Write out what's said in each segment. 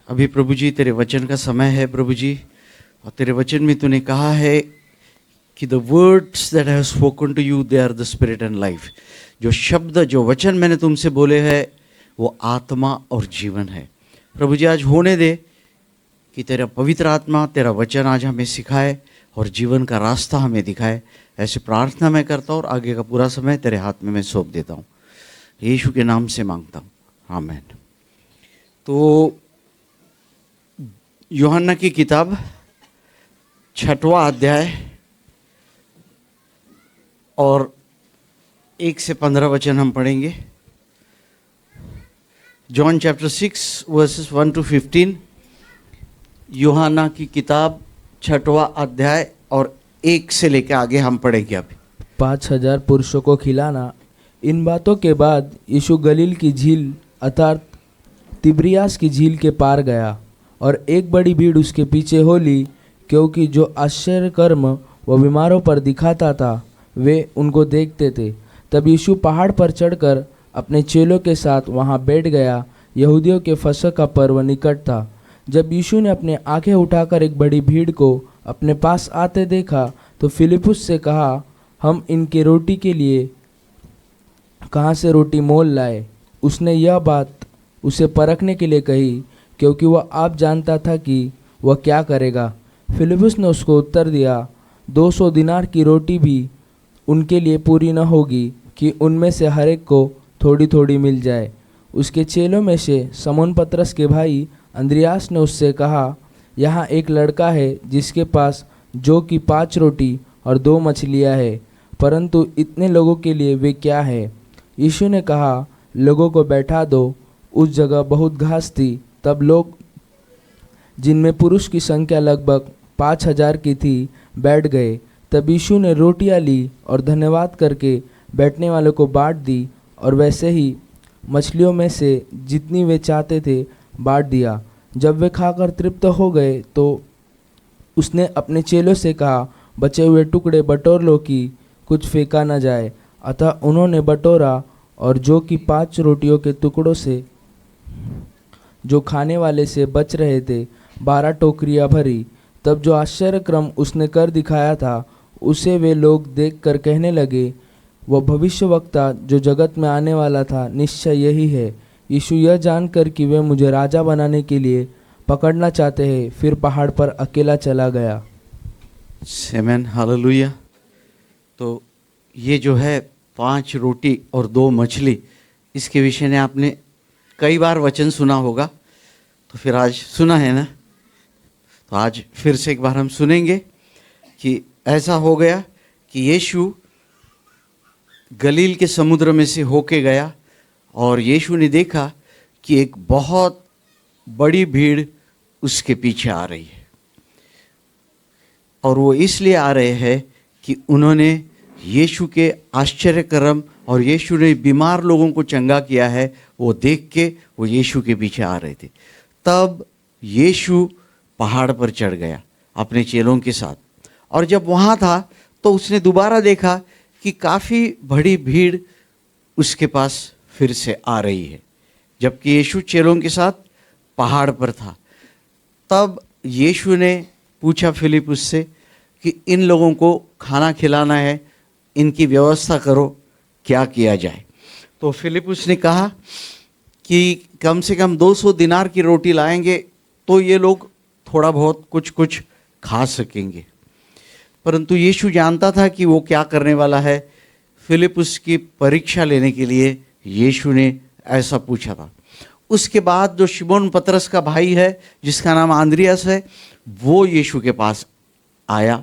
अभी प्रभु जी तेरे वचन का समय है प्रभु जी, और तेरे वचन में तूने कहा है कि the words that I have spoken to you they are the spirit and life. जो शब्द जो वचन मैंने तुमसे बोले हैं वो आत्मा और जीवन है। प्रभु जी आज होने दे कि तेरा पवित्र आत्मा तेरा वचन आज हमें सिखाए और जीवन का रास्ता हमें दिखाए। ऐसे प्रार्थना मैं करता हूँ और आगे का पूरा समय तेरे हाथ में मैं सौंप देता हूँ, यीशु के नाम से मांगता हूँ, आमीन। तो यूहन्ना की किताब 6वां अध्याय और 1 से 15 वचन हम पढ़ेंगे। John chapter 6 versus 1 to 15। यूहन्ना की किताब 6वां अध्याय और 1 से लेकर आगे हम पढ़ेंगे। अभी 5,000 पुरुषों को खिलाना। इन बातों के बाद यीशु गलील की झील अर्थात तिब्रियास की झील के पार गया और एक बड़ी भीड़ उसके पीछे हो ली, क्योंकि जो आश्चर्य कर्म वह बीमारों पर दिखाता था वे उनको देखते थे। तब यीशु पहाड़ पर चढ़कर अपने चेलों के साथ वहां बैठ गया। यहूदियों के फसह का पर्व निकट था। जब यीशु ने अपने आंखें उठाकर एक बड़ी भीड़ को अपने पास आते देखा तो फिलिपुस से कहा, हम इनके रोटी के लिए कहाँ से रोटी मोल लाए। उसने यह बात उसे परखने के लिए कही, क्योंकि वह आप जानता था कि वह क्या करेगा। फिलिपुस ने उसको उत्तर दिया, 200 दिनार की रोटी भी उनके लिए पूरी न होगी कि उनमें से हर एक को थोड़ी थोड़ी मिल जाए। उसके चेलों में से समौन पतरस के भाई अंद्रियास ने उससे कहा, यहाँ एक लड़का है जिसके पास जो कि 5 रोटी और 2 मछलियाँ है, परंतु इतने लोगों के लिए वे क्या है। यीशु ने कहा, लोगों को बैठा दो। उस जगह बहुत घास थी। तब लोग, जिनमें पुरुष की संख्या लगभग 5,000 की थी, बैठ गए। तब यीशु ने रोटियां ली और धन्यवाद करके बैठने वालों को बांट दी, और वैसे ही मछलियों में से जितनी वे चाहते थे बांट दिया। जब वे खाकर तृप्त हो गए तो उसने अपने चेलों से कहा, बचे हुए टुकड़े बटोर लो कि कुछ फेंका न जाए। अतः उन्होंने बटोरा, और जो कि 5 रोटियों के टुकड़ों से जो खाने वाले से बच रहे थे 12 टोकरियां भरी। तब जो आश्चर्य क्रम उसने कर दिखाया था उसे वे लोग देखकर कहने लगे, वह भविष्यवक्ता जो जगत में आने वाला था निश्चय यही है। यीशु यह जानकर कि वे मुझे राजा बनाने के लिए पकड़ना चाहते हैं, फिर पहाड़ पर अकेला चला गया। आमीन, हालेलुया। तो ये जो है 5 रोटी और 2 मछली, इसके विषय में आपने कई बार वचन सुना होगा, तो फिर आज सुना है ना, तो आज फिर से एक बार हम सुनेंगे कि ऐसा हो गया कि यीशु गलील के समुद्र में से होके गया और यीशु ने देखा कि एक बहुत बड़ी भीड़ उसके पीछे आ रही है, और वो इसलिए आ रहे हैं कि उन्होंने यीशु के आश्चर्य कर्म और यीशु ने बीमार लोगों को चंगा किया है वो देख के वो यीशु के पीछे आ रहे थे। तब यीशु पहाड़ पर चढ़ गया अपने चेलों के साथ, और जब वहाँ था तो उसने दोबारा देखा कि काफ़ी बड़ी भीड़ उसके पास फिर से आ रही है, जबकि यीशु चेलों के साथ पहाड़ पर था। तब यीशु ने पूछा फिलिपुस से कि इन लोगों को खाना खिलाना है, इनकी व्यवस्था करो, क्या किया जाए। तो फिलिपुस ने कहा कि कम से कम 200 दिनार की रोटी लाएंगे तो ये लोग थोड़ा बहुत कुछ खा सकेंगे। परंतु यीशु जानता था कि वो क्या करने वाला है। फिलिपुस की परीक्षा लेने के लिए यीशु ने ऐसा पूछा था। उसके बाद जो शिमोन पतरस का भाई है जिसका नाम अंद्रियास है, वो यीशु के पास आया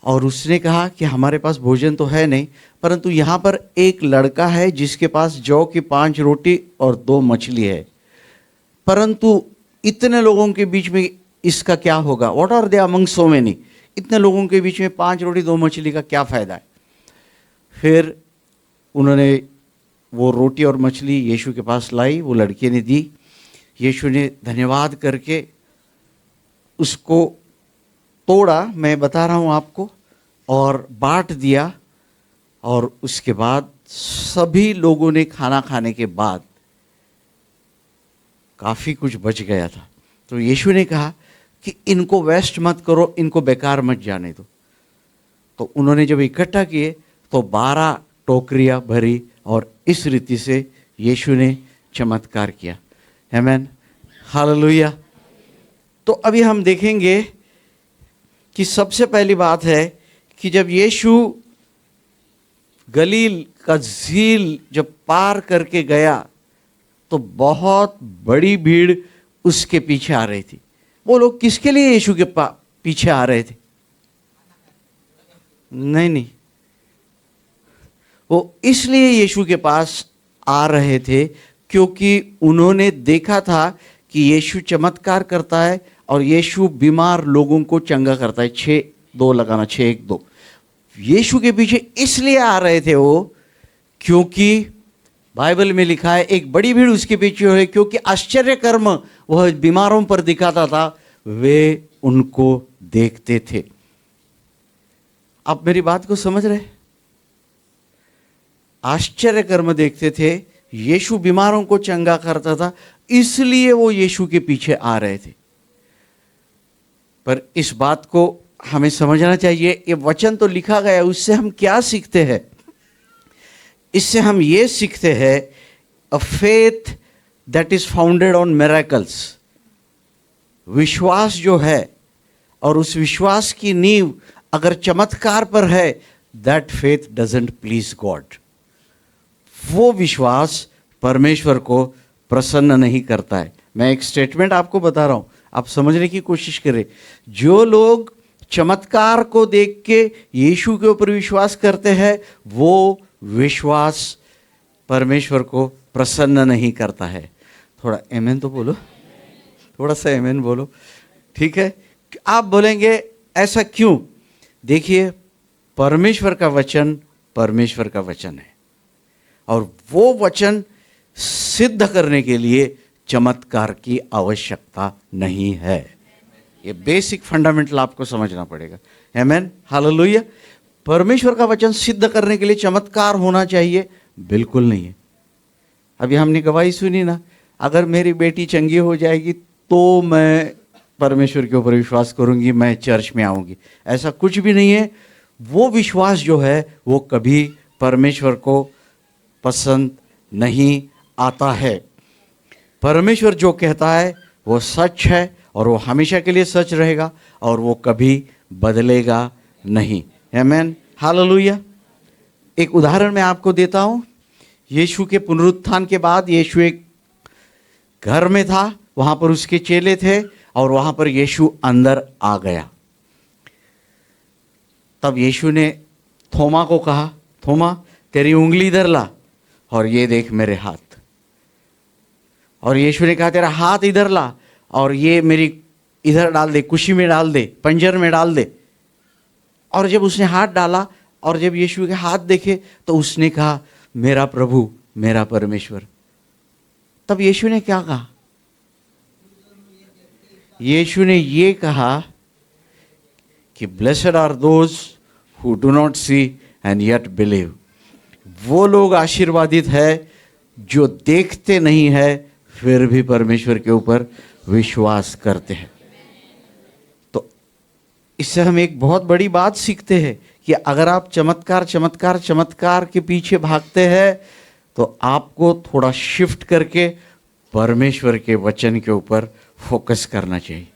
और उसने कहा कि हमारे पास भोजन तो है नहीं, परंतु यहाँ पर एक लड़का है जिसके पास जौ की 5 रोटी और 2 मछली है, परंतु इतने लोगों के बीच में इसका क्या होगा। What are they among so many, इतने लोगों के बीच में 5 रोटी 2 मछली का क्या फ़ायदा है। फिर उन्होंने वो रोटी और मछली यीशु के पास लाई, वो लड़के ने दी। यीशु ने धन्यवाद करके उसको तोड़ा, मैं बता रहा हूँ आपको, और बांट दिया। और उसके बाद सभी लोगों ने खाना खाने के बाद काफ़ी कुछ बच गया था। तो यीशु ने कहा कि इनको वेस्ट मत करो, इनको बेकार मत जाने दो। तो उन्होंने जब इकट्ठा किए तो 12 टोकरियाँ भरी और इस रीति से यीशु ने चमत्कार किया। आमीन, हालेलुया। तो अभी हम देखेंगे कि सबसे पहली बात है कि जब यीशु गलील का झील जब पार करके गया तो बहुत बड़ी भीड़ उसके पीछे आ रही थी। वो लोग किसके लिए यीशु के पीछे आ रहे थे? नहीं, वो इसलिए यीशु के पास आ रहे थे क्योंकि उन्होंने देखा था कि यीशु चमत्कार करता है और यीशु बीमार लोगों को चंगा करता है। 6-2 लगाना, 6-1-2। यीशु के पीछे इसलिए आ रहे थे वो क्योंकि बाइबल में लिखा है एक बड़ी भीड़ उसके पीछे है, क्योंकि आश्चर्य कर्म वह बीमारों पर दिखाता था, वे उनको देखते थे। आप मेरी बात को समझ रहे? आश्चर्य कर्म देखते थे, यीशु बीमारों को चंगा करता था, इसलिए वो यीशु के पीछे आ रहे थे। पर इस बात को हमें समझना चाहिए, ये वचन तो लिखा गया, उससे हम क्या सीखते हैं? इससे हम ये सीखते हैं अ faith that is founded on miracles. विश्वास जो है और उस विश्वास की नींव अगर चमत्कार पर है, that faith doesn't please God. वो विश्वास परमेश्वर को प्रसन्न नहीं करता है। मैं एक स्टेटमेंट आपको बता रहा हूं, आप समझने की कोशिश करें। जो लोग चमत्कार को देख के यीशु के ऊपर विश्वास करते हैं, वो विश्वास परमेश्वर को प्रसन्न नहीं करता है। थोड़ा आमीन तो बोलो, थोड़ा सा आमीन बोलो, ठीक है? आप बोलेंगे ऐसा क्यों? देखिए, परमेश्वर का वचन परमेश्वर का वचन है और वो वचन सिद्ध करने के लिए चमत्कार की आवश्यकता नहीं है। ये बेसिक फंडामेंटल आपको समझना पड़ेगा। आमीन, हालेलुया। परमेश्वर का वचन सिद्ध करने के लिए चमत्कार होना चाहिए? बिल्कुल नहीं है। अभी हमने गवाही सुनी ना, अगर मेरी बेटी चंगी हो जाएगी तो मैं परमेश्वर के ऊपर विश्वास करूंगी, मैं चर्च में आऊंगी। ऐसा कुछ भी नहीं है। वो विश्वास जो है वो कभी परमेश्वर को पसंद नहीं आता है। परमेश्वर जो कहता है वो सच है और वो हमेशा के लिए सच रहेगा और वो कभी बदलेगा नहीं। आमीन, हालेलुया। एक उदाहरण मैं आपको देता हूं। यीशु के पुनरुत्थान के बाद यीशु एक घर में था, वहां पर उसके चेले थे और वहां पर यीशु अंदर आ गया। तब यीशु ने थोमा को कहा, थोमा तेरी उंगली इधर ला और ये देख मेरे हाथ। और यीशु ने कहा तेरा हाथ इधर ला और ये मेरी इधर डाल दे, कुशी में डाल दे, पंजर में डाल दे। और जब उसने हाथ डाला और जब यीशु के हाथ देखे तो उसने कहा मेरा प्रभु, मेरा परमेश्वर। तब यीशु ने क्या कहा? यीशु ने ये कहा कि blessed are those who do not see and yet believe. वो लोग आशीर्वादित है जो देखते नहीं है फिर भी परमेश्वर के ऊपर विश्वास करते हैं। तो इससे हम एक बहुत बड़ी बात सीखते हैं कि अगर आप चमत्कार चमत्कार चमत्कार के पीछे भागते हैं तो आपको थोड़ा शिफ्ट करके परमेश्वर के वचन के ऊपर फोकस करना चाहिए।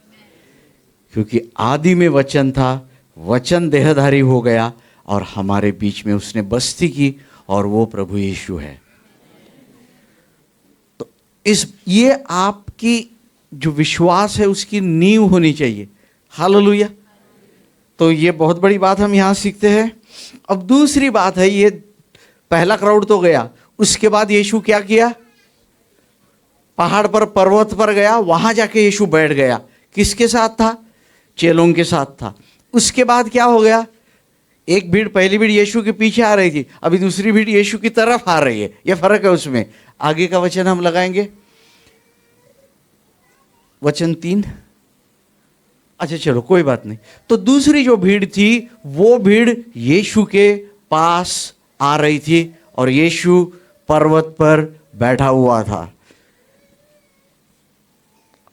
क्योंकि आदि में वचन था, वचन देहधारी हो गया और हमारे बीच में उसने बस्ती की और वो प्रभु यीशु है। तो ये आपकी जो विश्वास है उसकी नींव होनी चाहिए। हालेलुया। तो ये बहुत बड़ी बात हम यहाँ सीखते हैं। अब दूसरी बात है, ये पहला क्राउड तो गया, उसके बाद यीशु क्या किया? पहाड़ पर, पर्वत पर गया, वहां जाके यीशु बैठ गया। किसके साथ था? चेलों के साथ था। उसके बाद क्या हो गया? एक भीड़, पहली भीड़ यीशु के पीछे आ रही थी, अभी दूसरी भीड़ यीशु की तरफ आ रही है। ये फर्क है उसमें। आगे का वचन हम लगाएंगे, वचन 3। अच्छा चलो कोई बात नहीं। तो दूसरी जो भीड़ थी वो भीड़ यीशु के पास आ रही थी और यीशु पर्वत पर बैठा हुआ था।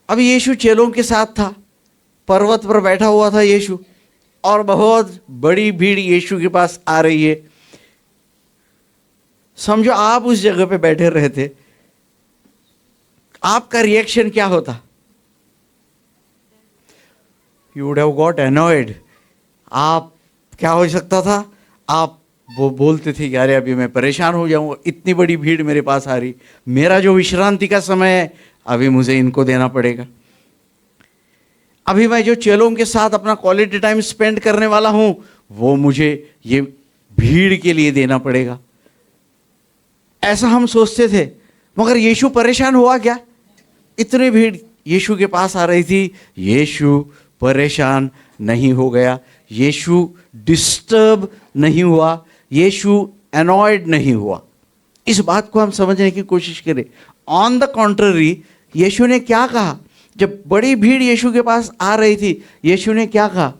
अभी यीशु चेलों के साथ था, पर्वत पर बैठा हुआ था यीशु, और बहुत बड़ी भीड़ यीशु के पास आ रही है। समझो आप उस जगह पे बैठे रहते, आपका रिएक्शन क्या होता? You would have got annoyed. आप क्या हो सकता था? आप वो बोलते थे कि अरे अभी मैं परेशान हो जाऊंगा, इतनी बड़ी भीड़ मेरे पास आ रही, मेरा जो विश्रांति का समय है अभी मुझे इनको देना पड़ेगा, अभी मैं जो चेलों के साथ अपना क्वालिटी टाइम स्पेंड करने वाला हूं वो मुझे ये भीड़ के लिए देना पड़ेगा। ऐसा हम सोचते थे। मगर यीशु परेशान हुआ क्या? इतनी भीड़ यीशु के पास आ रही थी, यीशु परेशान नहीं हो गया, यीशु डिस्टर्ब नहीं हुआ, यीशु अनॉयड नहीं हुआ। इस बात को हम समझने की कोशिश करें। ऑन द कॉन्ट्ररी, यीशु ने क्या कहा? जब बड़ी भीड़ यीशु के पास आ रही थी, यीशु ने क्या कहा?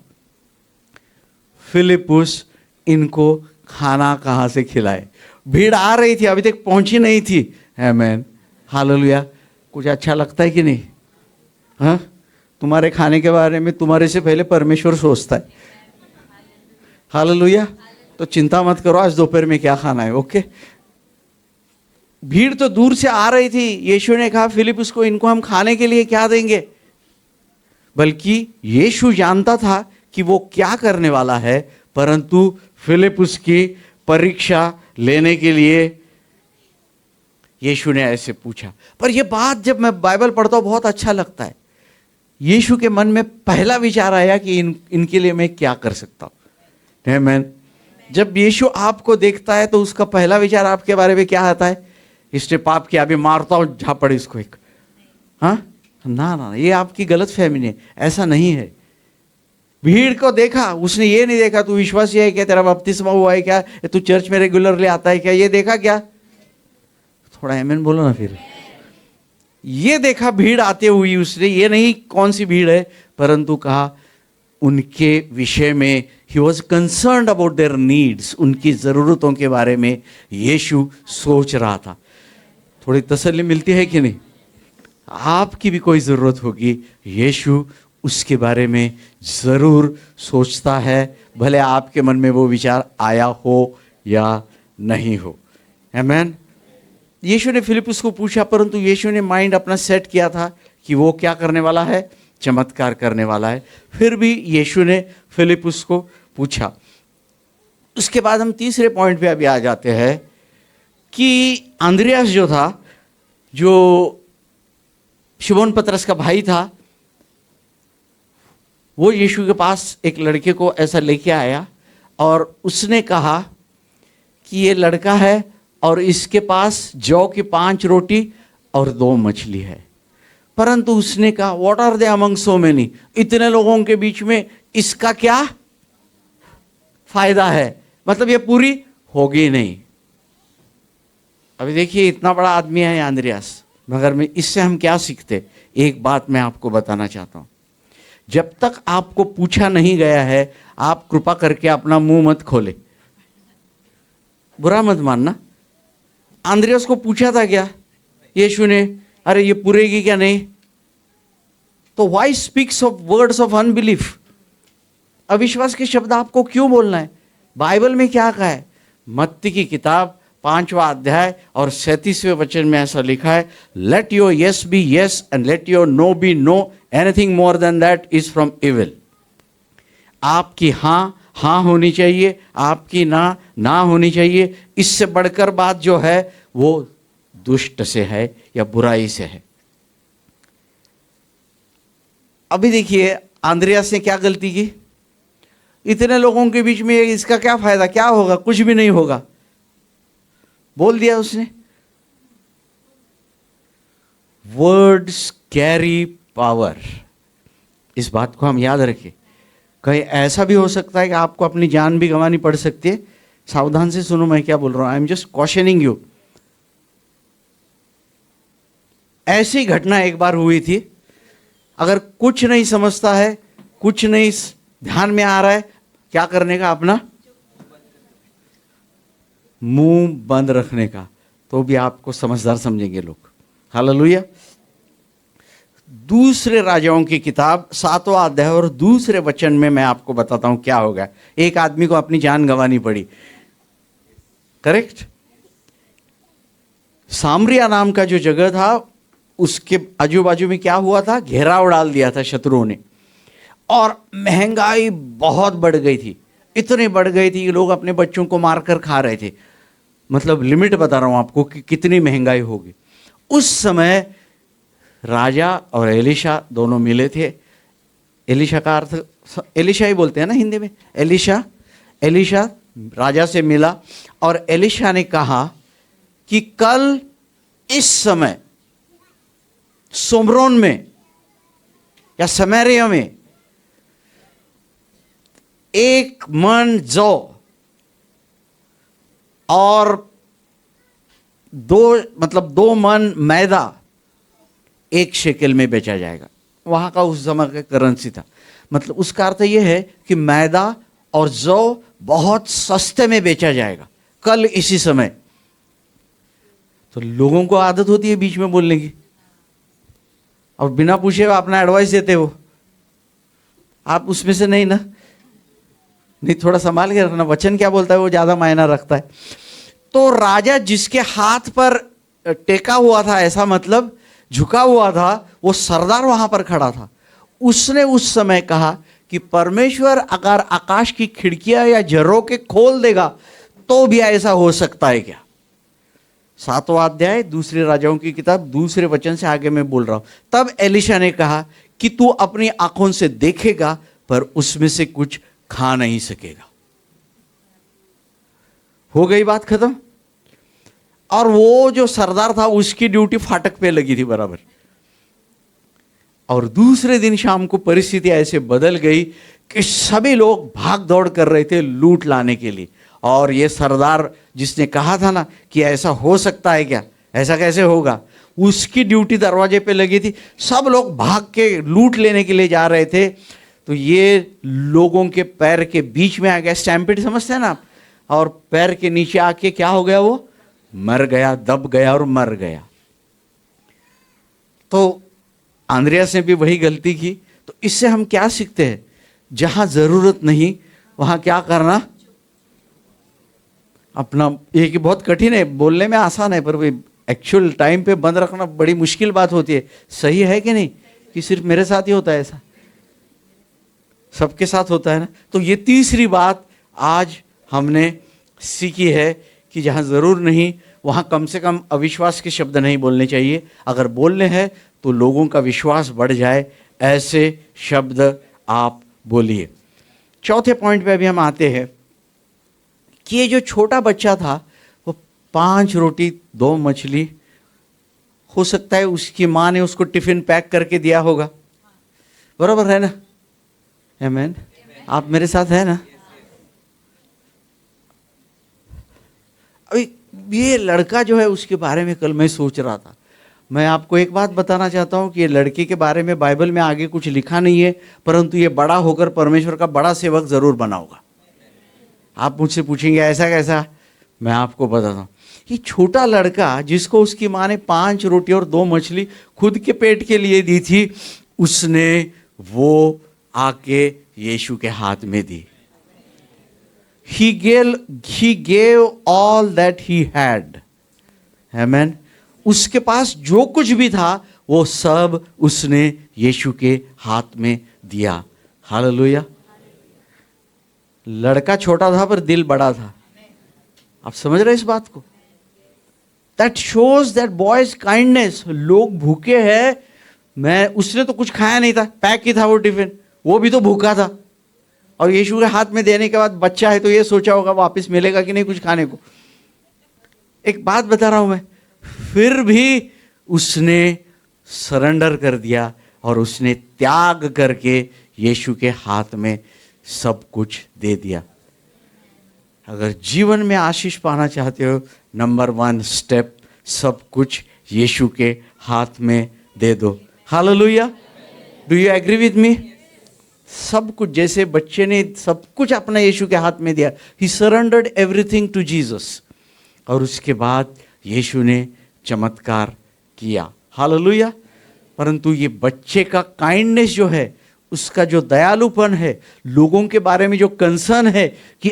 फिलिपुस, इनको खाना कहाँ से खिलाए? भीड़ आ रही थी, अभी तक पहुंची नहीं थी। आमीन, हालेलुया। कुछ अच्छा लगता है कि नहीं? हाँ, तुम्हारे खाने के बारे में तुम्हारे से पहले परमेश्वर सोचता है। हालेलुया। तो चिंता मत करो आज दोपहर में क्या खाना है। ओके, भीड़ तो दूर से आ रही थी। यीशु ने कहा फिलिपुस को, इनको हम खाने के लिए क्या देंगे? बल्कि यीशु जानता था कि वो क्या करने वाला है, परंतु फिलिपुस की परीक्षा लेने के लिए यीशु ने ऐसे पूछा। पर यह बात जब मैं बाइबल पढ़ता हूं बहुत अच्छा लगता है। यीशु के मन में पहला विचार आया कि इनके लिए मैं क्या कर सकता हूं। आमीन। जब यीशु आपको देखता है तो उसका पहला विचार आपके बारे में क्या आता है? इसने पाप किया, अभी मारता हूं, झापड़ इसको एक। हाँ ना ना, ये आपकी गलत फहमी है, ऐसा नहीं है। भीड़ को देखा, उसने ये नहीं देखा तू विश्वासी है क्या, तेरा बपतिस्मा हुआ है क्या, तू चर्च में रेगुलरली आता है क्या, ये देखा क्या? थोड़ा आमीन बोलो ना फिर। ये देखा भीड़ आते हुई उसने, ये नहीं कौन सी भीड़ है, परंतु कहा उनके विषय में he was concerned about their needs, उनकी ज़रूरतों के बारे में यीशु सोच रहा था। थोड़ी तसल्ली मिलती है कि नहीं? आपकी भी कोई ज़रूरत होगी, यीशु उसके बारे में ज़रूर सोचता है, भले आपके मन में वो विचार आया हो या नहीं हो। आमीन। यीशु ने फिलिपुस को पूछा, परंतु यीशु ने माइंड अपना सेट किया था कि वो क्या करने वाला है? चमत्कार करने वाला है। फिर भी यीशु ने फिलिपुस को पूछा। उसके बाद हम तीसरे पॉइंट पे अभी आ जाते हैं कि अंद्रियास जो था, जो शिमोन पतरस का भाई था, वो यीशु के पास एक लड़के को ऐसा लेके आया और उसने कहा कि ये लड़का है और इसके पास जौ की 5 रोटी और 2 मछली है। परंतु उसने कहा what are they among so many, इतने लोगों के बीच में इसका क्या फायदा है? मतलब ये पूरी होगी नहीं। अभी देखिए इतना बड़ा आदमी है अंद्रियास, मगर मैं इससे हम क्या सीखते? एक बात मैं आपको बताना चाहता हूं, जब तक आपको पूछा नहीं गया है आप कृपा करके अपना मुंह मत खोले। बुरा मत मानना। अंद्रियास को पूछा था क्या यीशु ने, अरे ये पूरेगी क्या नहीं? तो why speaks of words of unbelief? अविश्वास के शब्द आपको क्यों बोलना है? बाइबल में क्या कहा है? मत्ती की किताब 5वां अध्याय और 37वें वचन में ऐसा लिखा है, let your yes be yes and let your no be no, anything more than that is from evil. आपकी हाँ हाँ होनी चाहिए, आपकी ना ना होनी चाहिए। इससे बढ़कर बात जो है वो दुष्ट से है या बुराई से है। अभी देखिए अंद्रियास ने क्या गलती की? इतने लोगों के बीच में इसका क्या फायदा, क्या होगा? कुछ भी नहीं होगा बोल दिया उसने। वर्ड्स कैरी पावर, इस बात को हम याद रखें। कहीं ऐसा भी हो सकता है कि आपको अपनी जान भी गंवानी पड़ सकती है। सावधान से सुनो मैं क्या बोल रहा हूं, आई एम जस्ट कॉशनिंग यू। ऐसी घटना एक बार हुई थी। अगर कुछ नहीं समझता है, कुछ नहीं ध्यान में आ रहा है, क्या करने का? अपना मुंह बंद रखने का, तो भी आपको समझदार समझेंगे लोग। हालेलुया। दूसरे राजाओं की किताब 7वां अध्याय और दूसरे वचन में मैं आपको बताता हूं क्या होगा। एक आदमी को अपनी जान गंवानी पड़ी, करेक्ट। सामरिया नाम का जो जगह था उसके आजू बाजू में क्या हुआ था, घेराव डाल दिया था शत्रुओं ने, और महंगाई बहुत बढ़ गई थी। इतनी बढ़ गई थी कि लोग अपने बच्चों को मारकर खा रहे थे। मतलब लिमिट बता रहा हूं आपको कि कितनी महंगाई होगी। उस समय राजा और एलिशा दोनों मिले थे। एलिशा का अर्थ एलिशा ही बोलते हैं ना हिंदी में, एलिशा राजा से मिला और एलिशा ने कहा कि कल इस समय सोमरोन में या समरिया में 1 मन जौ और 2 मन मैदा 1 शेकेल में बेचा जाएगा। वहां का उस समय का करेंसी था। मतलब उसका अर्थ यह है कि मैदा और जौ बहुत सस्ते में बेचा जाएगा कल इसी समय। तो लोगों को आदत होती है बीच में बोलने की, और बिना पूछे अपना एडवाइस देते हो। आप उसमें से नहीं ना, नहीं, थोड़ा संभाल के रखना, वचन क्या बोलता है वो ज्यादा मायना रखता है। तो राजा जिसके हाथ पर टेका हुआ था, ऐसा मतलब झुका हुआ था, वो सरदार वहां पर खड़ा था। उसने उस समय कहा कि परमेश्वर अगर आकाश की खिड़कियां या झरोखे खोल देगा तो भी ऐसा हो सकता है क्या। 7वां अध्याय दूसरे राजाओं की किताब दूसरे वचन से आगे मैं बोल रहा हूं। तब एलिशा ने कहा कि तू अपनी आंखों से देखेगा पर उसमें से कुछ खा नहीं सकेगा। हो गई बात खत्म। और वो जो सरदार था उसकी ड्यूटी फाटक पे लगी थी बराबर। और दूसरे दिन शाम को परिस्थिति ऐसे बदल गई कि सभी लोग भाग दौड़ कर रहे थे लूट लाने के लिए। और ये सरदार जिसने कहा था ना कि ऐसा हो सकता है क्या, ऐसा कैसे होगा, उसकी ड्यूटी दरवाजे पे लगी थी। सब लोग भाग के लूट लेने के लिए जा रहे थे। तो ये लोगों के पैर के बीच में आ गया, स्टैम्पिड समझते हैं ना आप, और पैर के नीचे आके क्या हो गया, वो मर गया, दब गया और मर गया। तो आंद्रियास ने भी वही गलती की। तो इससे हम क्या सीखते हैं, जहां जरूरत नहीं वहां क्या करना अपना। ये बहुत कठिन है, बोलने में आसान है पर एक्चुअल टाइम पे बंद रखना बड़ी मुश्किल बात होती है। सही है कि नहीं, कि सिर्फ मेरे साथ ही होता है ऐसा, सबके साथ होता है ना। तो ये तीसरी बात आज हमने सीखी है कि जहां जरूर नहीं वहां कम से कम अविश्वास के शब्द नहीं बोलने चाहिए। अगर बोलने हैं तो लोगों का विश्वास बढ़ जाए ऐसे शब्द आप बोलिए। चौथे पॉइंट पे अभी हम आते हैं कि ये जो छोटा बच्चा था वो 5 रोटी 2 मछली, हो सकता है उसकी माँ ने उसको टिफिन पैक करके दिया होगा, बराबर है ना, आमीन। आप मेरे साथ है ना। अभी ये लड़का जो है उसके बारे में कल मैं सोच रहा था। मैं आपको एक बात बताना चाहता हूं कि ये लड़के के बारे में बाइबल में आगे कुछ लिखा नहीं है, परंतु ये बड़ा होकर परमेश्वर का बड़ा सेवक जरूर बना होगा। आप मुझसे पूछेंगे ऐसा कैसा, मैं आपको बताता हूं। कि छोटा लड़का जिसको उसकी माँ ने 5 रोटी और 2 मछली खुद के पेट के लिए दी थी, उसने वो आके यीशु के हाथ में दी। He gave all that he had. Amen. उसके पास जो कुछ भी था वो सब उसने यीशु के हाथ में दिया। हालेलुया। लड़का छोटा था पर दिल बड़ा था। आप समझ रहे इस बात को? That shows that boy's kindness. लोग भूखे हैं, उसने तो कुछ खाया नहीं था, पैक ही था वो टिफिन, वो भी तो भूखा था। और यीशु के हाथ में देने के बाद बच्चा है तो ये सोचा होगा वापस मिलेगा कि नहीं कुछ खाने को। एक बात बता रहा हूं मैं, फिर भी उसने सरेंडर कर दिया और उसने त्याग करके यीशु के हाथ में सब कुछ दे दिया। अगर जीवन में आशीष पाना चाहते हो, नंबर 1 स्टेप, सब कुछ यीशु के हाथ में दे दो। Hallelujah. Do you agree with me? सब कुछ, जैसे बच्चे ने सब कुछ अपना यीशु के हाथ में दिया। He surrendered everything to Jesus. और उसके बाद यीशु ने चमत्कार किया। हालेलुया। परंतु ये बच्चे का काइंडनेस जो है, उसका जो दयालुपन है, लोगों के बारे में जो कंसर्न है कि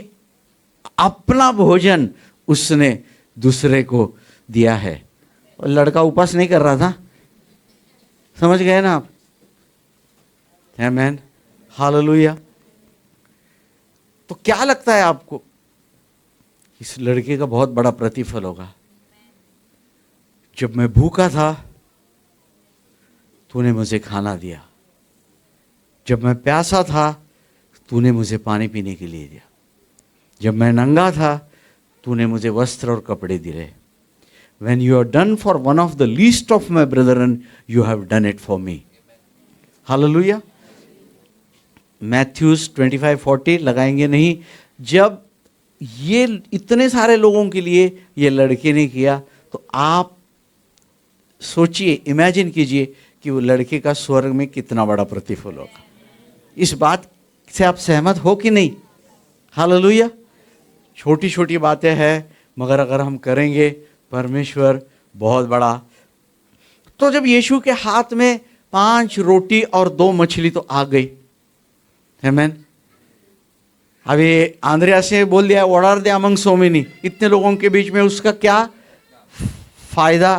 अपना भोजन उसने दूसरे को दिया है। और लड़का उपवास नहीं कर रहा था, समझ गए ना आप? आमेन, हालेलुया। तो क्या लगता है आपको, इस लड़के का बहुत बड़ा प्रतिफल होगा? जब मैं भूखा था तूने मुझे खाना दिया, जब मैं प्यासा था तूने मुझे पानी पीने के लिए दिया, जब मैं नंगा था तूने मुझे वस्त्र और कपड़े दिए। When you have done for one of the least of my brethren, you have done it for me. Hallelujah. Matthews 25:40 लगाएंगे नहीं। जब ये इतने सारे लोगों के लिए ये लड़के ने किया, तो आप सोचिए, इमेजिन कीजिए कि वो लड़के का स्वर्ग में कितना बड़ा प्रतिफल होगा। इस बात से आप सहमत हो कि नहीं? हालेलुया। छोटी छोटी बातें हैं, मगर अगर हम करेंगे, परमेश्वर बहुत बड़ा। तो जब यीशु के हाथ में 5 रोटी और 2 मछली तो आ गई, आमेन। अभी आंद्रियास ने बोल दिया, what are they among so many, इतने लोगों के बीच में उसका क्या फायदा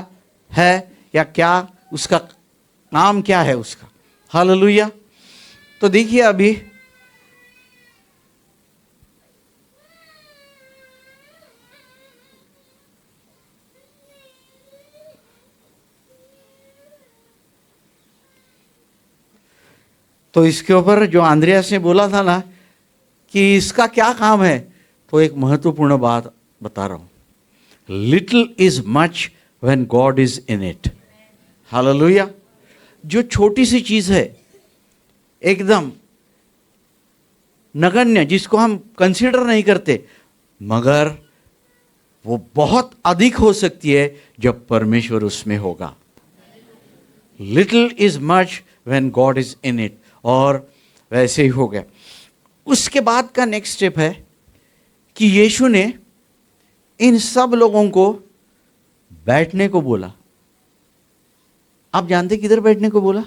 है, या क्या उसका काम क्या है उसका? हालेलुया। तो देखिए अभी तो इसके ऊपर जो आंद्रियास ने बोला था ना कि इसका क्या काम है, तो एक महत्वपूर्ण बात बता रहा हूं। Little is much when God is in it. Hallelujah. जो छोटी सी चीज है, एकदम नगण्य, जिसको हम कंसीडर नहीं करते, मगर वो बहुत अधिक हो सकती है जब परमेश्वर उसमें होगा। Little is much when God is in it. और वैसे ही हो गया। उसके बाद का नेक्स्ट स्टेप है कि यीशु ने इन सब लोगों को बैठने को बोला। आप जानते किधर बैठने को बोला?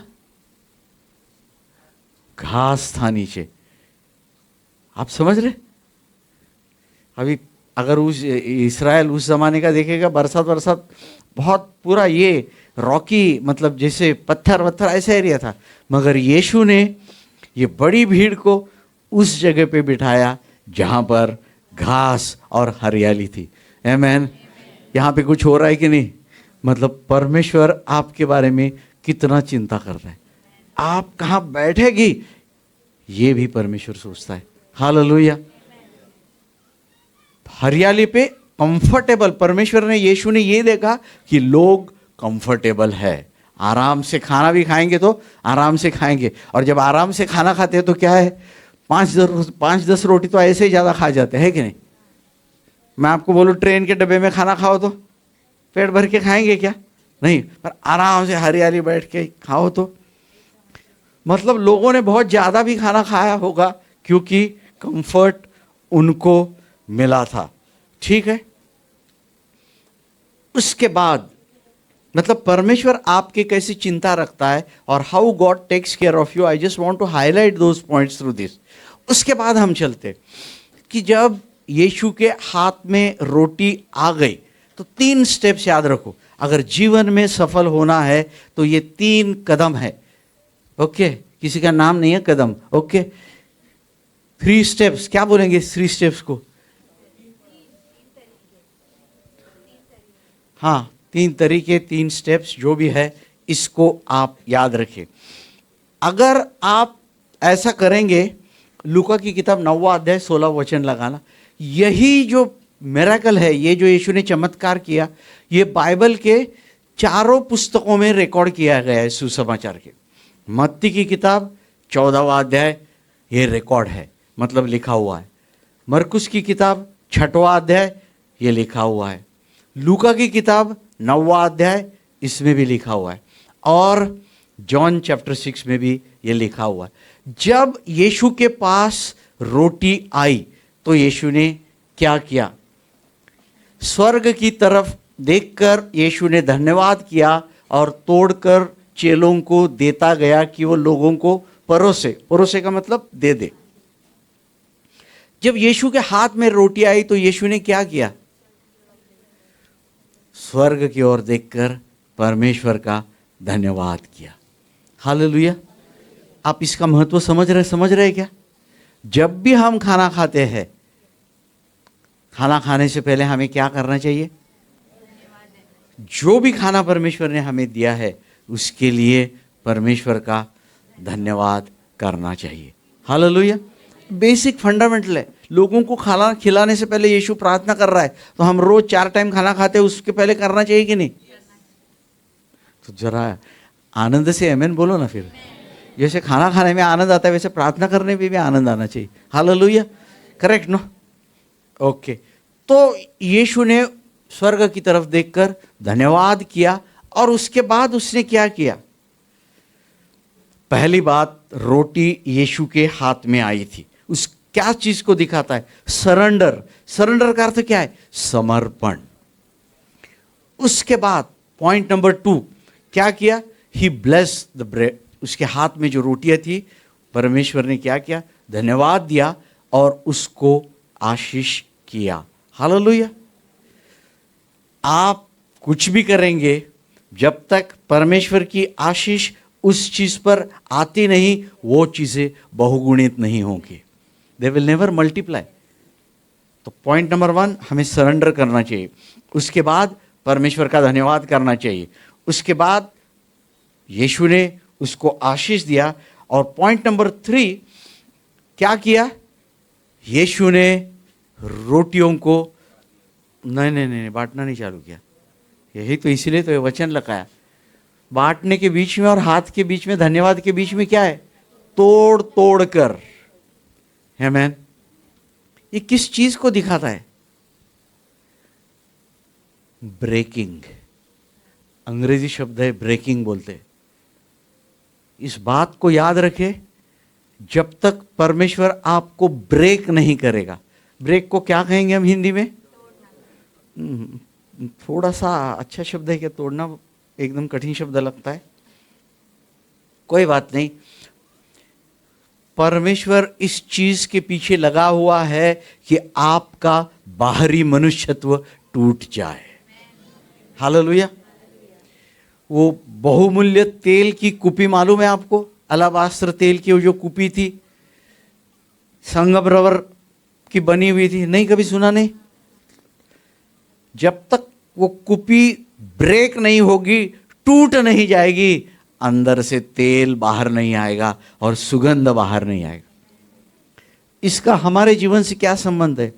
घास था नीचे। आप समझ रहे? अभी अगर उस इस्राएल उस जमाने का देखेगा, बरसात बहुत पूरा ये रॉकी, मतलब जैसे पत्थर वत्थर ऐसा एरिया था, मगर यीशु ने ये बड़ी भीड़ को उस जगह पे बिठाया जहां पर घास और हरियाली थी। आमेन। यहाँ पे कुछ हो रहा है कि नहीं? मतलब परमेश्वर आपके बारे में कितना चिंता कर रहा है, आप कहाँ बैठेगी ये भी परमेश्वर सोचता है। हालेलुया। हरियाली पे कंफर्टेबल, परमेश्वर ने, यीशु ने ये देखा कि लोग कंफर्टेबल है, आराम से खाना भी खाएंगे तो आराम से खाएंगे। और जब आराम से खाना खाते हैं तो क्या है, 5-10 रोटी तो ऐसे ही ज़्यादा खा जाते हैं कि नहीं? मैं आपको बोलूँ ट्रेन के डब्बे में खाना खाओ तो पेट भर के खाएंगे क्या? नहीं, पर आराम से हरियाली बैठ के खाओ तो, मतलब लोगों ने बहुत ज़्यादा भी खाना खाया होगा क्योंकि कंफर्ट उनको मिला था। ठीक है। उसके बाद मतलब परमेश्वर आपके कैसी चिंता रखता है और how God takes care of you. I just want to highlight those points through this. उसके बाद हम चलते कि जब यीशु के हाथ में रोटी आ गई तो 3 स्टेप्स याद रखो। अगर जीवन में सफल होना है तो ये 3 कदम है। ओके, किसी का नाम नहीं है कदम। Okay, 3 steps. क्या बोलेंगे 3 स्टेप्स को? हाँ, 3 तरीके, 3 स्टेप्स जो भी है, इसको आप याद रखें। अगर आप ऐसा करेंगे, लूका की किताब 9वां अध्याय 16 वचन लगाना। यही जो मिरेकल है, ये जो यीशु ने चमत्कार किया, ये बाइबल के चारों पुस्तकों में रिकॉर्ड किया गया है सुसमाचार के। मत्ती की किताब 14वां अध्याय ये रिकॉर्ड है, मतलब लिखा हुआ है। मरकुस की किताब 6वां अध्याय ये लिखा हुआ है। लूका की किताब 9वां अध्याय इसमें भी लिखा हुआ है, और जॉन चैप्टर 6 में भी ये लिखा हुआ है। जब यीशु के पास रोटी आई तो यीशु ने क्या किया? स्वर्ग की तरफ देखकर यीशु ने धन्यवाद किया और तोड़कर चेलों को देता गया कि वो लोगों को परोसे। परोसे का मतलब दे दे। जब यीशु के हाथ में रोटी आई तो यीशु ने क्या किया? स्वर्ग की ओर देखकर परमेश्वर का धन्यवाद किया। हालेलुया। आप इसका महत्व समझ रहे क्या? जब भी हम खाना खाते हैं, खाना खाने से पहले हमें क्या करना चाहिए? जो भी खाना परमेश्वर ने हमें दिया है उसके लिए परमेश्वर का धन्यवाद करना चाहिए। हालेलुया। बेसिक फंडामेंटल है। लोगों को खाना खिलाने से पहले यीशु प्रार्थना कर रहा है, तो हम रोज 4 टाइम खाना खाते हैं, उसके पहले करना चाहिए कि नहीं? तो जरा आनंद से आमीन बोलो ना। फिर जैसे खाना खाने में आनंद आता है वैसे प्रार्थना करने में भी आनंद आना चाहिए। हालेलुया। Correct no? ओके। तो यीशु ने स्वर्ग की तरफ देखकर धन्यवाद किया और उसके बाद उसने क्या किया? पहली बात, रोटी यीशु के हाथ में आई थी। उस क्या चीज को दिखाता है? सरेंडर। सरेंडर का अर्थ क्या है? समर्पण। उसके बाद पॉइंट नंबर 2 क्या किया? ही ब्लेस द ब्रेड। उसके हाथ में जो रोटियां थी, परमेश्वर ने क्या किया? धन्यवाद दिया और उसको आशीष किया। हालेलुया। आप कुछ भी करेंगे, जब तक परमेश्वर की आशीष उस चीज पर आती नहीं, वो चीजें बहुगुणित नहीं होंगी। They will never multiply. तो पॉइंट नंबर 1, हमें सरेंडर करना चाहिए। उसके बाद परमेश्वर का धन्यवाद करना चाहिए। उसके बाद यीशु ने उसको आशीष दिया। और पॉइंट नंबर 3 क्या किया? यीशु ने रोटियों को नहीं बांटना नहीं चालू किया। यही तो, इसीलिए तो ये वचन लगाया। बांटने के बीच में और हाथ के बीच में, धन्यवाद के बीच में क्या है? तोड़ तोड़ कर। आमीन। ये किस चीज को दिखाता है? ब्रेकिंग। अंग्रेजी शब्द है ब्रेकिंग बोलते। इस बात को याद रखें, जब तक परमेश्वर आपको ब्रेक नहीं करेगा। ब्रेक को क्या कहेंगे हम हिंदी में? थोड़ा सा अच्छा शब्द है क्या? तोड़ना एकदम कठिन शब्द लगता है। कोई बात नहीं। परमेश्वर इस चीज के पीछे लगा हुआ है कि आपका बाहरी मनुष्यत्व टूट जाए। हालेलुया। वो बहुमूल्य तेल की कुपी मालूम है आपको? अलाबास्त्र तेल की वो जो कुपी थी, संगमरमर की बनी हुई थी। नहीं, कभी सुना नहीं? जब तक वो कुपी ब्रेक नहीं होगी, टूट नहीं जाएगी, अंदर से तेल बाहर नहीं आएगा और सुगंध बाहर नहीं आएगा। इसका हमारे जीवन से क्या संबंध है?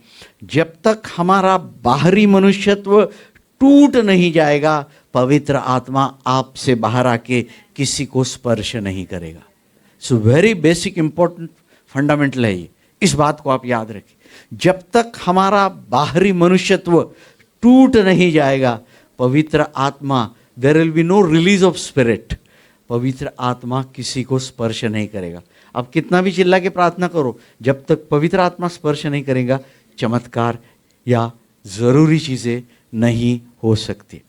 जब तक हमारा बाहरी मनुष्यत्व टूट नहीं जाएगा, पवित्र आत्मा आपसे बाहर आके किसी को स्पर्श नहीं करेगा। So very basic important fundamental है ये। इस बात को आप याद रखिए। जब तक हमारा बाहरी मनुष्यत्व टूट नहीं जाएगा, पवित्र आत्मा, there will be no release of spirit, पवित्र आत्मा किसी को स्पर्श नहीं करेगा। अब कितना भी चिल्ला के प्रार्थना करो, जब तक पवित्र आत्मा स्पर्श नहीं करेगा, चमत्कार या जरूरी चीजें नहीं हो सकती।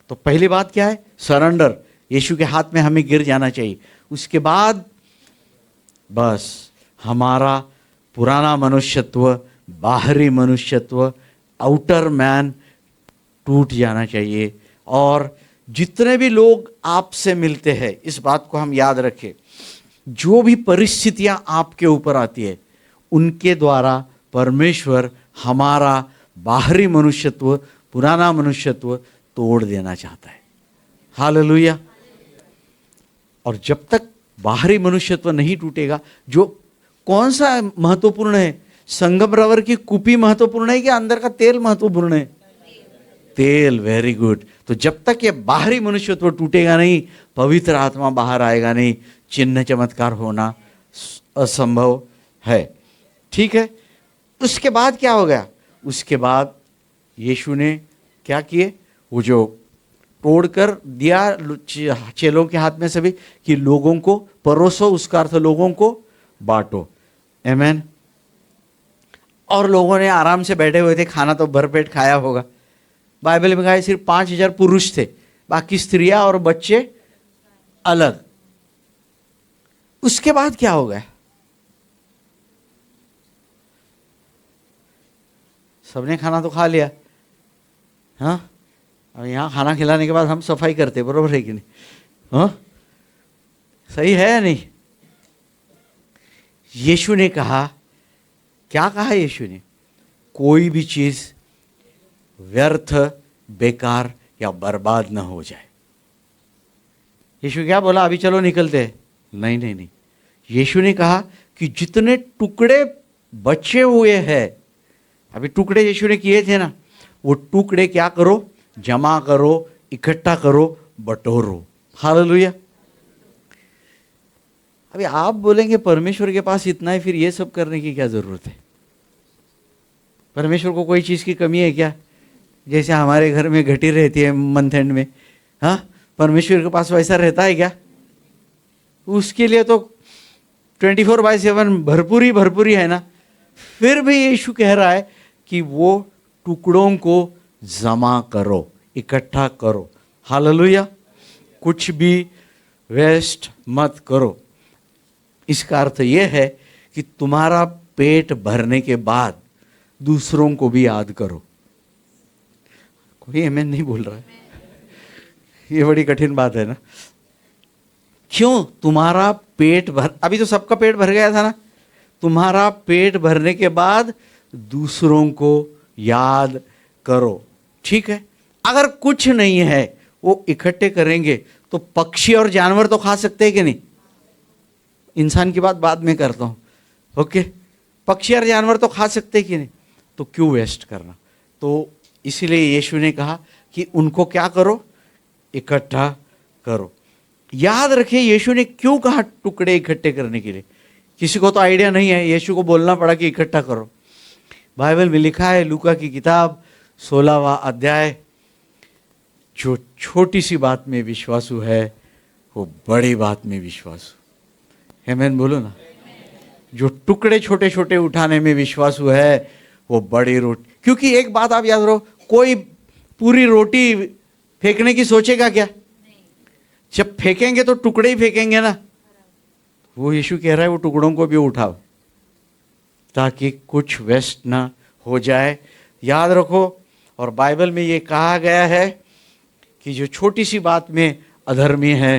तो पहली बात क्या है? सरेंडर। यीशु के हाथ में हमें गिर जाना चाहिए। उसके बाद बस हमारा पुराना मनुष्यत्व, बाहरी मनुष्यत्व, आउटर मैन टूट जाना चाहिए। और जितने भी लोग आपसे मिलते हैं, इस बात को हम याद रखें, जो भी परिस्थितियां आपके ऊपर आती है, उनके द्वारा परमेश्वर हमारा बाहरी मनुष्यत्व, पुराना मनुष्यत्व तोड़ देना चाहता है। हालेलुया। और जब तक बाहरी मनुष्यत्व नहीं टूटेगा, जो कौन सा महत्वपूर्ण है? संगमरमर की कुपी महत्वपूर्ण है कि अंदर का तेल महत्वपूर्ण है? तेल। Very good. तो जब तक ये बाहरी मनुष्यत्व टूटेगा नहीं, पवित्र आत्मा बाहर आएगा नहीं, चिन्ह चमत्कार होना असंभव है। ठीक है। उसके बाद क्या हो गया? उसके बाद यीशु ने क्या किए? वो जो तोड़कर दिया चेलों के हाथ में सभी, कि लोगों को परोसो, उसका अर्थ लोगों को बांटो। आमीन। और लोगों ने आराम से बैठे हुए थे, खाना तो भरपेट खाया होगा। बाइबल में कहा सिर्फ 5000 पुरुष थे, बाकी स्त्रियां और बच्चे अलग। उसके बाद क्या हो गया? सबने खाना तो खा लिया, हाँ, अब यहाँ खाना खिलाने के बाद हम सफाई करते, बरोबर है कि नहीं? हाँ, सही है या नहीं? यीशु ने कहा, क्या कहा यीशु ने? कोई भी चीज व्यर्थ, बेकार या बर्बाद ना हो जाए। यीशु क्या बोला? अभी चलो निकलते हैं? नहीं नहीं नहीं, यीशु ने कहा कि जितने टुकड़े बचे हुए हैं, अभी टुकड़े यीशु ने किए थे ना, वो टुकड़े क्या करो? जमा करो, इकट्ठा करो, बटोरो। हालेलुया। अभी आप बोलेंगे परमेश्वर के पास इतना है, फिर ये सब करने की क्या जरूरत है? परमेश्वर को कोई चीज की कमी है क्या? जैसे हमारे घर में घटी रहती है मंथ एंड में, हाँ, परमेश्वर के पास वैसा रहता है क्या? उसके लिए तो 24/7 भरपूरी है ना। फिर भी यीशु कह रहा है कि वो टुकड़ों को जमा करो, इकट्ठा करो। हालेलुया। कुछ भी वेस्ट मत करो। इसका अर्थ यह है कि तुम्हारा पेट भरने के बाद दूसरों को भी याद करो। कोई आमीन नहीं बोल रहा है? ये बड़ी कठिन बात है ना। क्यों? तुम्हारा पेट भर, अभी तो सबका पेट भर गया था ना। तुम्हारा पेट भरने के बाद दूसरों को याद करो, ठीक है? अगर कुछ नहीं है, वो इकट्ठे करेंगे तो पक्षी और जानवर तो खा सकते हैं कि नहीं? इंसान की बात बाद में करता हूं, ओके? पक्षी और जानवर तो खा सकते हैं कि नहीं? तो क्यों वेस्ट करना? तो इसीलिए यीशु ने कहा कि उनको क्या करो? इकट्ठा करो। याद रखिए, यीशु ने क्यों कहा टुकड़े इकट्ठे करने के लिए? किसी को तो आइडिया नहीं है, यीशु को बोलना पड़ा कि इकट्ठा करो। बाइबल में लिखा है, लूका की किताब 16वां अध्याय, जो छोटी सी बात में विश्वासु है वो बड़ी बात में विश्वासु। आमीन बोलो ना। जो टुकड़े छोटे छोटे उठाने में विश्वासु है वो बड़ी रोटी। क्योंकि एक बात आप याद रखो, कोई पूरी रोटी फेंकने की सोचेगा क्या? जब फेंकेंगे तो टुकड़े ही फेंकेंगे ना। वो यीशु कह रहा है वो टुकड़ों को भी उठाओ ताकि कुछ वेस्ट ना हो जाए। याद रखो, और बाइबल में ये कहा गया है कि जो छोटी सी बात में अधर्मी है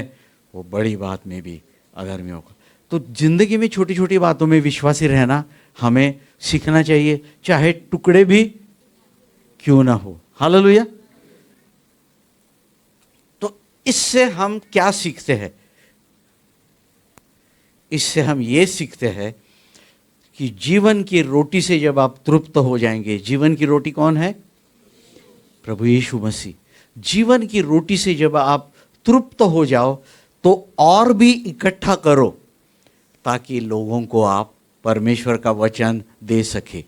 वो बड़ी बात में भी अधर्मी होगा। तो जिंदगी में छोटी छोटी बातों में विश्वासी रहना हमें सीखना चाहिए, चाहे टुकड़े भी क्यों ना हो। हालेलुया। तो इससे हम क्या सीखते हैं? इससे हम ये सीखते हैं कि जीवन की रोटी से जब आप तृप्त हो जाएंगे, जीवन की रोटी कौन है? प्रभु यीशु मसीह। जीवन की रोटी से जब आप तृप्त हो जाओ तो और भी इकट्ठा करो ताकि लोगों को आप परमेश्वर का वचन दे सके।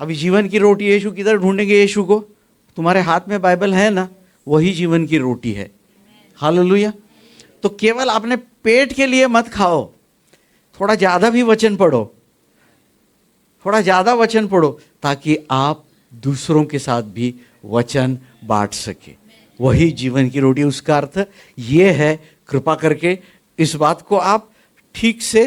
अभी जीवन की रोटी यीशु किधर ढूंढेंगे? यीशु को तुम्हारे हाथ में बाइबल है ना, वही जीवन की रोटी है। हालेलुया। तो केवल अपने पेट के लिए मत खाओ, थोड़ा ज्यादा भी वचन पढ़ो, थोड़ा ज्यादा वचन पढ़ो ताकि आप दूसरों के साथ भी वचन बांट सके। वही जीवन की रोटी। उसका अर्थ ये है, कृपा करके इस बात को आप ठीक से,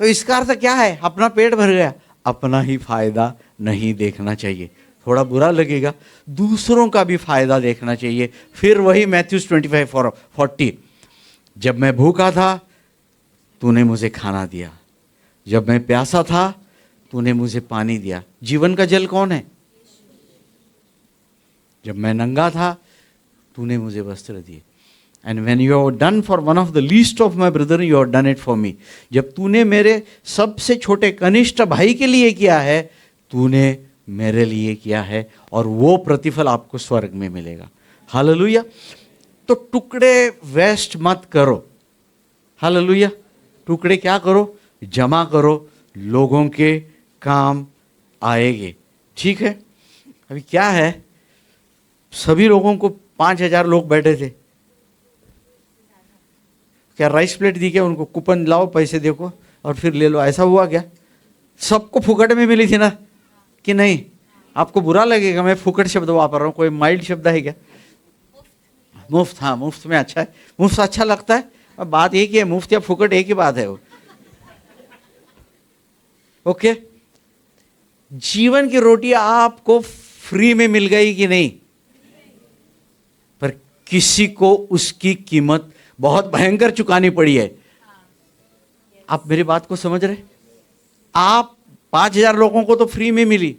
तो इसका अर्थ क्या है? अपना पेट भर गया, अपना ही फायदा नहीं देखना चाहिए। थोड़ा बुरा लगेगा, दूसरों का भी फायदा देखना चाहिए। फिर वही मैथ्यू 25:40, जब मैं भूखा था तूने मुझे खाना दिया, जब मैं प्यासा था तूने मुझे पानी दिया। जीवन का जल कौन है? जब मैं नंगा था तूने मुझे वस्त्र दिए। And when you have done for one of the least of my brother you have done it for me. जब तूने मेरे सबसे छोटे कनिष्ठ भाई के लिए किया है, तूने मेरे लिए किया है, और वो प्रतिफल आपको स्वर्ग में मिलेगा। हालेलुया। तो टुकड़े वेस्ट मत करो। हालेलुया। टुकड़े क्या करो? जमा करो, लोगों के काम आएंगे। ठीक है। अभी क्या है, सभी लोगों को 5,000 लोग बैठे थे, क्या राइस प्लेट दी क्या उनको? कूपन लाओ, पैसे देखो और फिर ले लो, ऐसा हुआ क्या? सबको फुकट में मिली थी ना कि नहीं? आपको बुरा लगेगा मैं फुकट शब्द वापर रहा हूं, कोई माइल्ड शब्द है क्या? मुफ्त, हाँ मुफ्त में अच्छा है, मुफ्त अच्छा लगता है। अब बात एक ही है, मुफ्त या फुकट एक ही बात है वो। ओके, जीवन की रोटी आपको फ्री में मिल गई कि नहीं, पर किसी को उसकी कीमत बहुत भयंकर चुकानी पड़ी है। आप मेरी बात को समझ रहे? आप 5,000 लोगों को तो फ्री में मिली,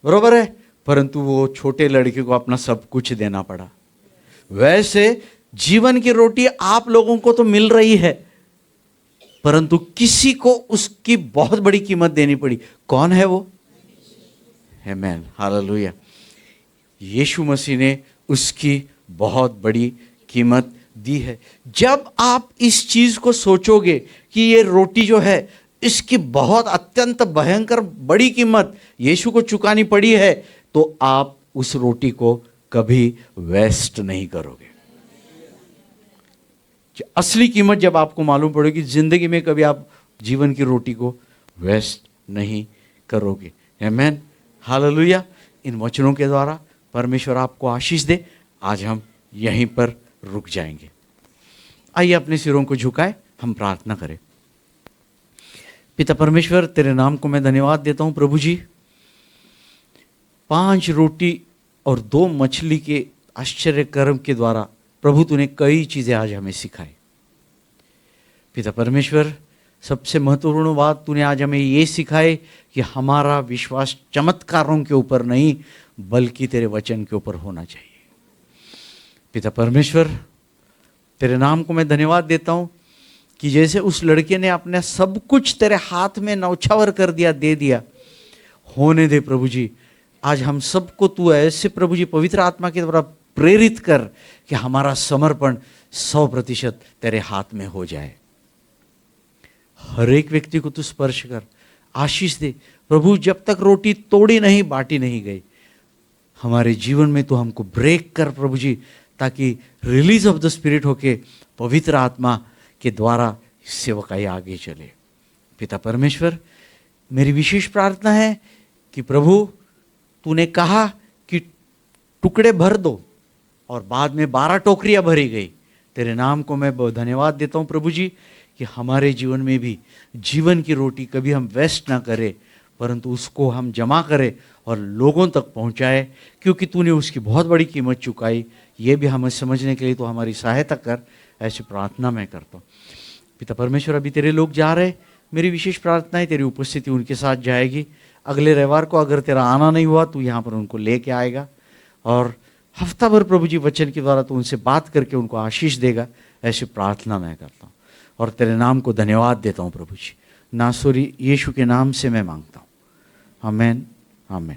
बरोबर है, परंतु वो छोटे लड़के को अपना सब कुछ देना पड़ा। वैसे जीवन की रोटी आप लोगों को तो मिल रही है, परंतु किसी को उसकी बहुत बड़ी कीमत देनी पड़ी। कौन है वो? आमीन, हालेलुया। यीशु मसीह ने उसकी बहुत बड़ी कीमत दी है। जब आप इस चीज को सोचोगे कि ये रोटी जो है इसकी बहुत अत्यंत भयंकर बड़ी कीमत यीशु को चुकानी पड़ी है, तो आप उस रोटी को कभी वेस्ट नहीं करोगे। असली कीमत जब आपको मालूम पड़ेगी, जिंदगी में कभी आप जीवन की रोटी को वेस्ट नहीं करोगे। आमीन, हालेलुया। इन वचनों के द्वारा परमेश्वर आपको आशीष दे। आज हम यहीं पर रुक जाएंगे। आइए अपने सिरों को झुकाए, हम प्रार्थना करें। पिता परमेश्वर, तेरे नाम को मैं धन्यवाद देता हूं प्रभु जी। 5 रोटी और 2 मछली के आश्चर्य कर्म के द्वारा प्रभु तूने कई चीजें आज हमें सिखाई। पिता परमेश्वर, सबसे महत्वपूर्ण बात तूने आज हमें ये सिखाए कि हमारा विश्वास चमत्कारों के ऊपर नहीं बल्कि तेरे वचन के ऊपर होना चाहिए। पिता परमेश्वर, तेरे नाम को मैं धन्यवाद देता हूं कि जैसे उस लड़के ने अपने सब कुछ तेरे हाथ में न्यौछावर कर दिया, दे दिया, होने दे प्रभु जी। आज हम सबको तू ऐसे प्रभु जी पवित्र आत्मा के द्वारा प्रेरित कर कि हमारा समर्पण 100% तेरे हाथ में हो जाए। हर एक व्यक्ति को तू स्पर्श कर, आशीष दे प्रभु। जब तक रोटी तोड़ी नहीं, बांटी नहीं गई, हमारे जीवन में तो हमको ब्रेक कर प्रभु जी, ताकि रिलीज ऑफ द स्पिरिट होके पवित्र आत्मा के द्वारा सेवकाई आगे चले। पिता परमेश्वर, मेरी विशेष प्रार्थना है कि प्रभु तूने कहा कि टुकड़े भर दो और बाद में 12 टोकरियां भरी गई। तेरे नाम को मैं बहुत धन्यवाद देता हूं प्रभु जी कि हमारे जीवन में भी जीवन की रोटी कभी हम वेस्ट ना करें, परंतु उसको हम जमा करें और लोगों तक पहुंचाए, क्योंकि तूने उसकी बहुत बड़ी कीमत चुकाई। ये भी हमें समझने के लिए तो हमारी सहायता कर, ऐसी प्रार्थना मैं करता हूँ। पिता परमेश्वर, अभी तेरे लोग जा रहे, मेरी विशेष प्रार्थना है तेरी उपस्थिति उनके साथ जाएगी। अगले रविवार को अगर तेरा आना नहीं हुआ तो यहाँ पर उनको लेके आएगा और हफ्ता भर प्रभु जी वचन के द्वारा तो उनसे बात करके उनको आशीष देगा। ऐसी प्रार्थना मैं करता हूँ और तेरे नाम को धन्यवाद देता हूँ प्रभु जी। नासरी यीशु के नाम से मैं मांगता हूँ, आमीन, आमीन।